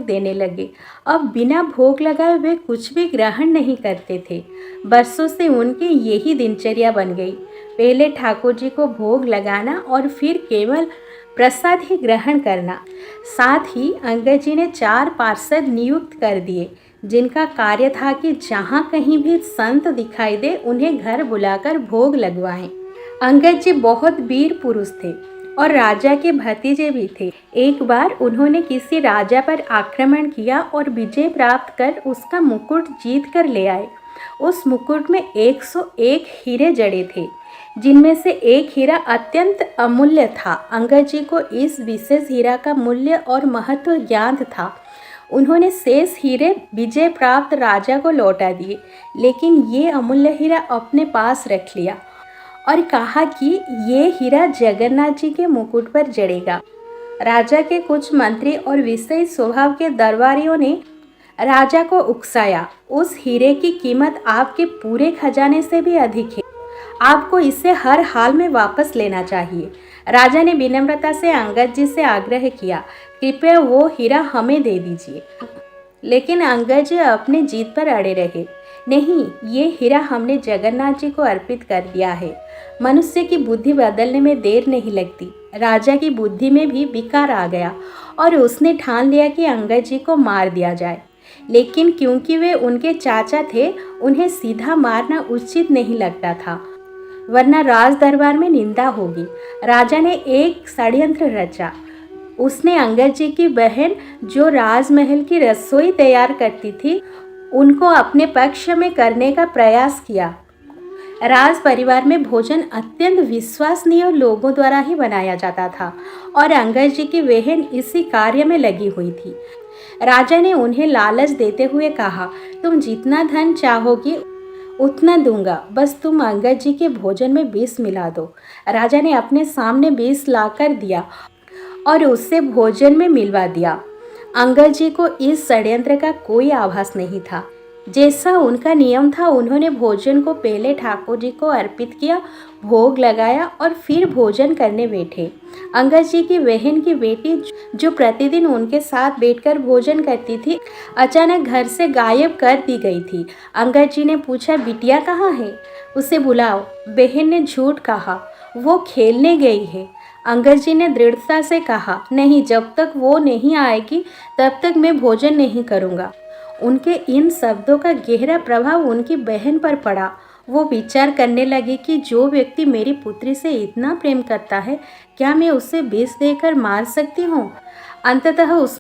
देने लगे। अब बिना भोग लगाए वे कुछ भी ग्रहण नहीं करते थे। बरसों से उनकी यही दिनचर्या बन गई। पहले ठाकुर जी को भोग लगाना और फिर केवल प्रसाद ही ग्रहण करना। साथ ही अंगद जी ने 4 पार्षद नियुक्त कर दिए, जिनका कार्य था कि जहाँ कहीं भी संत दिखाई दे उन्हें घर बुलाकर भोग लगवाएं। अंगद जी बहुत वीर पुरुष थे और राजा के भतीजे भी थे। एक बार उन्होंने किसी राजा पर आक्रमण किया और विजय प्राप्त कर उसका मुकुट जीत कर ले आए। उस मुकुट में 101 हीरे जड़े थे, जिनमें से एक हीरा अत्यंत अमूल्य था। अंगद जी को इस विशेष हीरा का मूल्य और महत्व ज्ञात था। उन्होंने शेष हीरे विजय प्राप्त राजा को लौटा दिए, लेकिन ये अमूल्य हीरा अपने पास रख लिया और कहा कि ये हीरा जगन्नाथ जी के मुकुट पर जड़ेगा। राजा के कुछ मंत्री और विषयी स्वभाव के दरबारियों ने राजा को उकसाया। उस हीरे की कीमत आपके पूरे खजाने से भी अधिक है, आपको इसे हर हाल में वापस लेना चाहिए। राजा ने विनम्रता से अंगद जी से आग्रह किया, कृपया वो हीरा हमें दे दीजिए। लेकिन अंगद जी अपने जीत पर अड़े रहे। नहीं, ये हीरा हमने जगन्नाथ जी को अर्पित कर दिया है। मनुष्य की बुद्धि बदलने में देर नहीं लगती। राजा की बुद्धि में भी विकार आ गया और उसने ठान लिया कि अंगद जी को मार दिया जाए। लेकिन क्योंकि वे उनके चाचा थे, उन्हें सीधा मारना उचित नहीं लगता था, वरना राज दरबार में निंदा होगी। राजा ने एक षड्यंत्र रचा। उसने अंगद जी की बहन, जो राजमहल की रसोई तैयार करती थी, उनको अपने पक्ष में करने का प्रयास किया। राज परिवार में भोजन अत्यंत विश्वसनीय लोगों द्वारा ही बनाया जाता था और अंगद जी की बहन इसी कार्य में लगी हुई थी। राजा ने उन्हें लालच देते हुए कहा, तुम जितना धन चाहोगी उतना दूंगा, बस तुम अंगद जी के भोजन में विष मिला दो। राजा ने अपने सामने विष लाकर दिया और उससे भोजन में मिलवा दिया। अंगद जी को इस षड्यंत्र का कोई आभास नहीं था। जैसा उनका नियम था, उन्होंने भोजन को पहले ठाकुर जी को अर्पित किया, भोग लगाया और फिर भोजन करने बैठे। अंगद जी की बहन की बेटी, जो प्रतिदिन उनके साथ बैठकर भोजन करती थी, अचानक घर से गायब कर दी गई थी। अंगद जी ने पूछा, बिटिया कहाँ है? उसे बुलाओ। बहन ने झूठ कहा, वो खेलने गई है। अंगद जी ने दृढ़ता से कहा, नहीं, जब तक वो नहीं आएगी तब तक मैं भोजन नहीं करूँगा। उनके इन शब्दों का गहरा प्रभाव उनकी बहन पर पड़ा। वो विचार करने लगी कि जो व्यक्ति मेरी पुत्री से इतना प्रेम करता है, क्या मैं उसे विष देकर मार सकती हूँ? अंततः उस